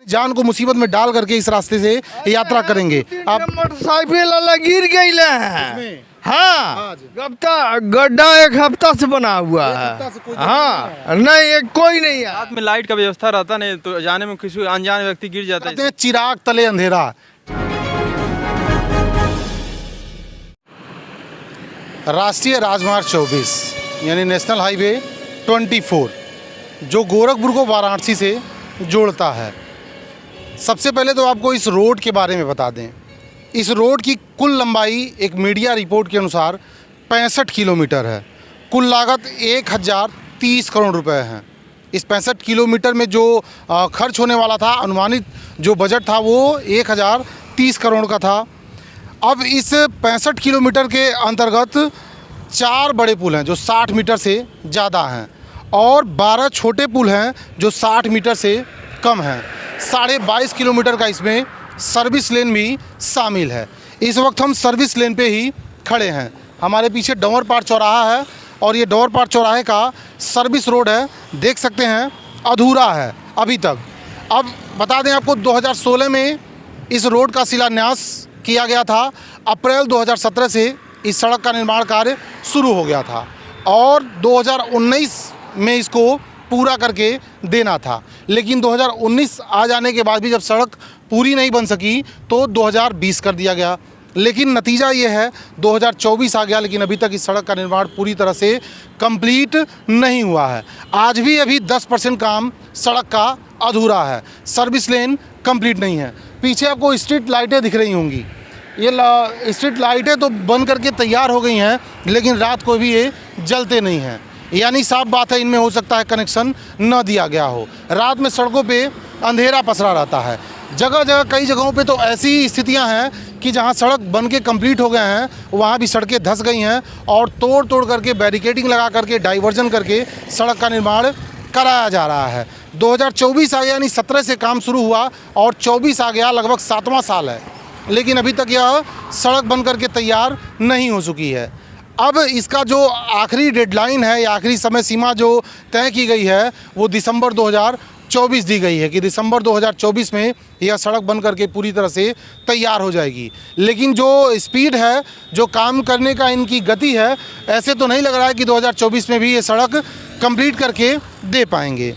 जान को मुसीबत में डाल करके इस रास्ते से यात्रा करेंगे। आप मोटरसाइकिल वाला गिर गई है। हाँ, गड्ढा एक हफ्ता से बना हुआ है। हाँ, नहीं एक कोई नहीं है। रात में लाइट का व्यवस्था रहता नहीं तो जाने में किसी अनजान व्यक्ति गिर जाता है। चिराग तले अंधेरा। राष्ट्रीय राजमार्ग 24 यानी नेशनल हाईवे 24 जो गोरखपुर को वाराणसी से जोड़ता है। सबसे पहले तो आपको इस रोड के बारे में बता दें। इस रोड की कुल लंबाई एक मीडिया रिपोर्ट के अनुसार 65 किलोमीटर है। कुल लागत 1030 करोड़ रुपए है। इस 65 किलोमीटर में जो खर्च होने वाला था, अनुमानित जो बजट था वो 1030 करोड़ का था। अब इस 65 किलोमीटर के अंतर्गत 4 बड़े पुल हैं जो 60 मीटर से ज़्यादा हैं और 12 छोटे पुल हैं जो 60 मीटर से कम हैं। 22.5 किलोमीटर का इसमें सर्विस लेन भी शामिल है। इस वक्त हम सर्विस लेन पे ही खड़े हैं। हमारे पीछे डोंगरपाट चौराहा है और ये डोंगरपाट चौराहे का सर्विस रोड है, देख सकते हैं अधूरा है अभी तक। अब बता दें आपको 2016 में इस रोड का शिलान्यास किया गया था। अप्रैल 2017 से इस सड़क का निर्माण कार्य शुरू हो गया था और 2019 में इसको पूरा करके देना था, लेकिन 2019 आ जाने के बाद भी जब सड़क पूरी नहीं बन सकी तो 2020 कर दिया गया। लेकिन नतीजा ये है 2024 आ गया, लेकिन अभी तक इस सड़क का निर्माण पूरी तरह से कंप्लीट नहीं हुआ है। आज भी अभी 10% काम सड़क का अधूरा है। सर्विस लेन कंप्लीट नहीं है। पीछे आपको स्ट्रीट लाइटें दिख रही होंगी। ये स्ट्रीट लाइटें तो बन करके तैयार हो गई हैं, लेकिन रात को भी ये जलते नहीं हैं। यानी साफ बात है इनमें हो सकता है कनेक्शन न दिया गया हो। रात में सड़कों पे अंधेरा पसरा रहता है। जगह जगह कई जगहों पे तो ऐसी स्थितियां हैं कि जहां सड़क बन के कंप्लीट हो गए हैं वहां भी सड़कें धंस गई हैं और तोड़ करके बैरिकेडिंग लगा करके डाइवर्जन करके सड़क का निर्माण कराया जा रहा है। 2024 आ गया यानी 17 से काम शुरू हुआ और 24 आ गया, लगभग 7वां साल है, लेकिन अभी तक यह सड़क बन करके तैयार नहीं हो चुकी है। अब इसका जो आखिरी डेडलाइन है या आखिरी समय सीमा जो तय की गई है वो दिसंबर 2024 दी गई है कि दिसंबर 2024 में यह सड़क बन करके पूरी तरह से तैयार हो जाएगी। लेकिन जो स्पीड है, जो काम करने का इनकी गति है, ऐसे तो नहीं लग रहा है कि 2024 में भी ये सड़क कंप्लीट करके दे पाएंगे।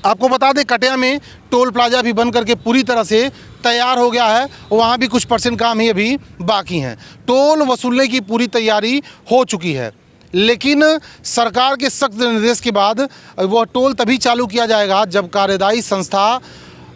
आपको बता दें कटिया में टोल प्लाजा भी बन करके पूरी तरह से तैयार हो गया है, वहाँ भी कुछ परसेंट काम ही अभी बाकी हैं। टोल वसूलने की पूरी तैयारी हो चुकी है, लेकिन सरकार के सख्त निर्देश के बाद वह टोल तभी चालू किया जाएगा जब कार्यदायी संस्था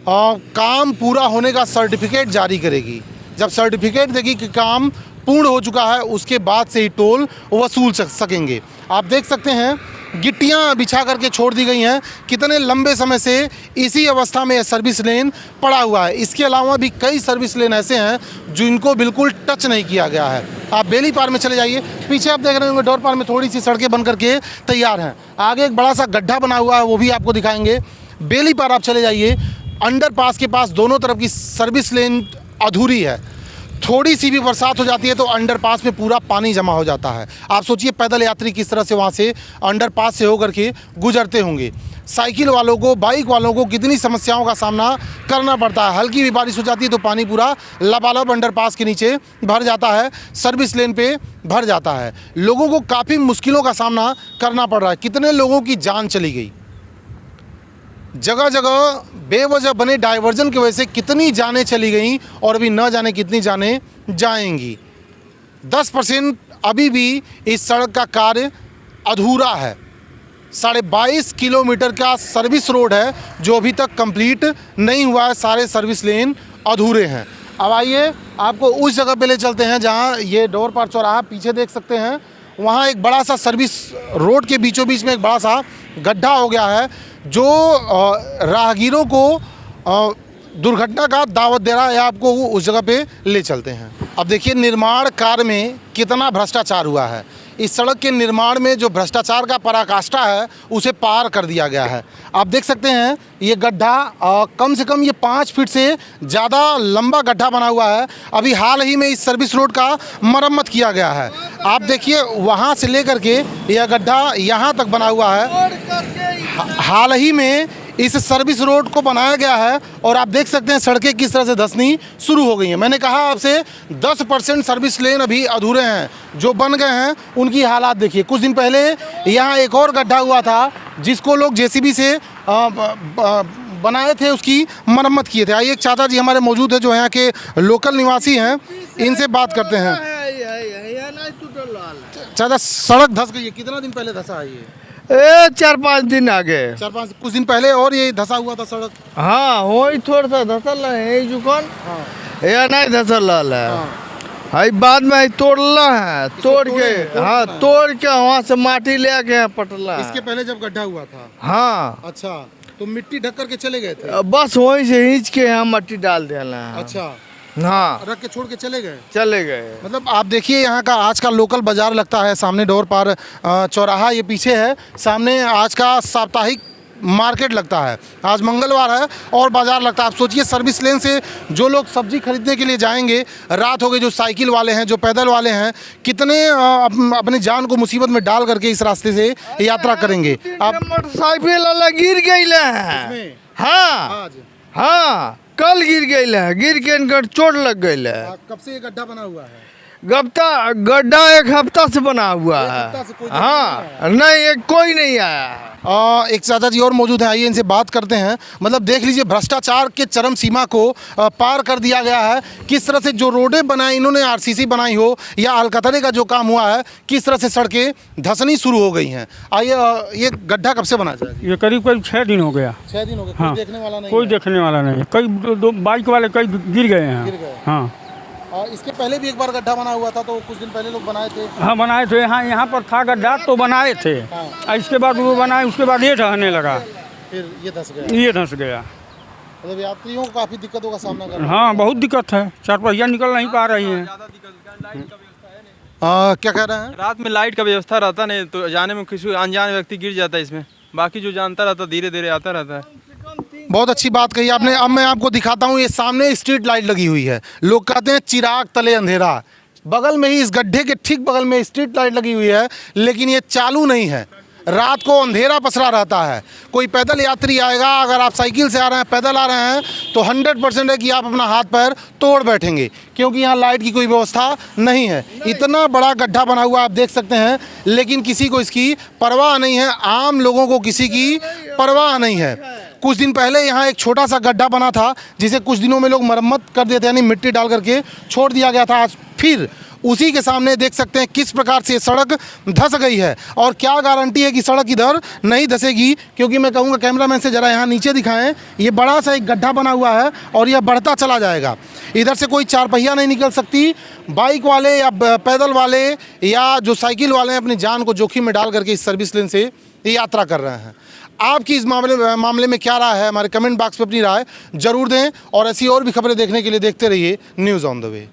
काम पूरा होने का सर्टिफिकेट जारी करेगी। जब सर्टिफिकेट देगी कि काम पूर्ण हो चुका है उसके बाद से ही टोल वसूल सकेंगे। आप देख सकते हैं गिट्टियां बिछा करके छोड़ दी गई हैं। कितने लंबे समय से इसी अवस्था में सर्विस लेन पड़ा हुआ है। इसके अलावा भी कई सर्विस लेन ऐसे हैं जिनको बिल्कुल टच नहीं किया गया है। आप बेली पार में चले जाइए, पीछे आप देख रहे होंगे डोर पार में थोड़ी सी सड़कें बन करके तैयार हैं। आगे एक बड़ा सा गड्ढा बना हुआ है, वो भी आपको दिखाएंगे। बेली पार आप चले जाइए, अंडरपास के पास दोनों तरफ की सर्विस लेन अधूरी है। थोड़ी सी भी बरसात हो जाती है तो अंडरपास में पूरा पानी जमा हो जाता है। आप सोचिए पैदल यात्री किस तरह से वहाँ से अंडरपास से होकर के गुजरते होंगे। साइकिल वालों को, बाइक वालों को कितनी समस्याओं का सामना करना पड़ता है। हल्की भी बारिश हो जाती है तो पानी पूरा लबालब अंडरपास के नीचे भर जाता है, सर्विस लेन पे भर जाता है। लोगों को काफ़ी मुश्किलों का सामना करना पड़ रहा है। कितने लोगों की जान चली गई। जगह जगह बेवजह बने डाइवर्जन की वजह से कितनी जानें चली गई और अभी न जाने कितनी जानें जाएंगी। 10% अभी भी इस सड़क का कार्य अधूरा है। 22.5 किलोमीटर का सर्विस रोड है जो अभी तक कंप्लीट नहीं हुआ है। सारे सर्विस लेन अधूरे हैं। अब आइए आपको उस जगह पे ले चलते हैं जहां ये डोरपार चौराहा पीछे देख सकते हैं। वहां एक बड़ा सा सर्विस रोड के बीचों बीच में एक बड़ा सा गड्ढा हो गया है जो राहगीरों को दुर्घटना का दावत दे रहा है। आपको उस जगह पे ले चलते हैं। अब देखिए निर्माण कार्य में कितना भ्रष्टाचार हुआ है। इस सड़क के निर्माण में जो भ्रष्टाचार का पराकाष्ठा है उसे पार कर दिया गया है। आप देख सकते हैं ये गड्ढा कम से कम ये 5 फीट से ज़्यादा लंबा गड्ढा बना हुआ है। अभी हाल ही में इस सर्विस रोड का मरम्मत किया गया है। आप देखिए वहाँ से लेकर के यह गड्ढा यहाँ तक बना हुआ है। हाल ही में इस सर्विस रोड को बनाया गया है और आप देख सकते हैं सड़कें किस तरह से धंसनी शुरू हो गई हैं। मैंने कहा आपसे 10% सर्विस लेन अभी अधूरे हैं, जो बन गए हैं उनकी हालात देखिए। कुछ दिन पहले यहाँ एक और गड्ढा हुआ था जिसको लोग जेसीबी से बनाए थे, उसकी मरम्मत किए थे। आइए एक चाचा जी हमारे मौजूद है जो यहाँ के लोकल निवासी हैं, इनसे बात करते हैं। चाचा सड़क धंस गई है, कितना दिन पहले धंसा है ये? 4-5 दिन आगे। 4-5 कुछ दिन पहले और ये धंसा हुआ था सड़क। हाँ वही थोड़ा सा धसल है जुकान, या नहीं धसल है। हाई बाद में तोड़ला है, तोड़ के हाँ तोड़ के वहाँ से माटी ले आके पटला। इसके पहले जब गड्ढा हुआ था। हाँ अच्छा, तो मिट्टी ढक करके चले गए थे? बस वहीं से खींच के यहाँ मट्टी डाल देना। अच्छा, हाँ रख के छोड़ के चले गए? चले गए। मतलब आप देखिए यहाँ का आज का लोकल बाजार लगता है, सामने डोर पार चौराहा ये पीछे है, सामने आज का साप्ताहिक मार्केट लगता है। आज मंगलवार है और बाजार लगता है। आप सोचिए सर्विस लेन से जो लोग सब्जी खरीदने के लिए जाएंगे, रात हो गई, जो साइकिल वाले हैं, जो पैदल वाले हैं, कितने अपनी जान को मुसीबत में डाल करके इस रास्ते से यात्रा करेंगे। आप मोटरसाइकिल वाला गिर गई। हाँ हाँ कल गिर गई है, गिर के इनका चोट लग गई है। कब से ये गड्ढा बना हुआ है? गड्ढा 1 हफ्ता से बना हुआ है। हाँ नहीं कोई नहीं आया। एक चाचा जी और मौजूद हैं, आइए इनसे बात करते हैं। मतलब देख लीजिए भ्रष्टाचार के चरम सीमा को पार कर दिया गया है। किस तरह से जो रोडें बनाई इन्होंने, आरसीसी बनाई हो या अलकतरे का जो काम हुआ है, किस तरह से सड़कें धंसनी शुरू हो गई हैं। आइए ये गड्ढा कब से बना जाएगा? ये करीब 6 दिन हो गया। 6 दिन हो गए। हाँ, कोई देखने वाला नहीं? कोई देखने वाला नहीं। कई दो बाइक वाले कई गिर गए हैं। गिर गए। हाँ इसके पहले भी एक बार गड्ढा बना हुआ था, तो कुछ दिन पहले लोग बनाए थे। हाँ बनाए थे। हाँ यहाँ पर था गड्ढा तो बनाए थे। हाँ। इसके बाद वो बनाए, उसके बाद ये ढहने लगा, फिर ये धंस गया। ये धंस गया। मतलब यात्रियों को काफ़ी दिक्कतों का सामना करना। हाँ बहुत दिक्कत है, 4 पहिया निकल नहीं पा रही हैं। क्या कह रहे हैं? रात में लाइट का व्यवस्था रहता नहीं तो जाने में किसी अनजान व्यक्ति गिर जाता है इसमें, बाकी जो जानता रहता धीरे धीरे आता रहता है। बहुत अच्छी बात कही आपने। अब मैं आपको दिखाता हूँ, ये सामने स्ट्रीट लाइट लगी हुई है। लोग कहते हैं चिराग तले अंधेरा। बगल में ही इस गड्ढे के ठीक बगल में स्ट्रीट लाइट लगी हुई है, लेकिन ये चालू नहीं है। रात को अंधेरा पसरा रहता है। कोई पैदल यात्री आएगा, अगर आप साइकिल से आ रहे हैं, पैदल आ रहे हैं, तो 100% है कि आप अपना हाथ पैर तोड़ बैठेंगे, क्योंकि यहाँ लाइट की कोई व्यवस्था नहीं है। इतना बड़ा गड्ढा बना हुआ आप देख सकते हैं, लेकिन किसी को इसकी परवाह नहीं है। आम लोगों को किसी की परवाह नहीं है। कुछ दिन पहले यहाँ एक छोटा सा गड्ढा बना था, जिसे कुछ दिनों में लोग मरम्मत कर देते, यानी मिट्टी डाल करके छोड़ दिया गया था। आज फिर उसी के सामने देख सकते हैं किस प्रकार से सड़क धंस गई है। और क्या गारंटी है कि सड़क इधर नहीं धंसेगी, क्योंकि मैं कहूँगा कैमरामैन से ज़रा यहाँ नीचे दिखाएं। ये बड़ा सा एक गड्ढा बना हुआ है और यह बढ़ता चला जाएगा। इधर से कोई 4 पहिया नहीं निकल सकती। बाइक वाले या पैदल वाले या जो साइकिल वाले हैं, अपनी जान को जोखिम में डाल करके इस सर्विस लेन से यात्रा कर रहे हैं। आपकी इस मामले में क्या राय है? हमारे कमेंट बॉक्स में अपनी राय जरूर दें और ऐसी और भी खबरें देखने के लिए देखते रहिए न्यूज़ ऑन द वे।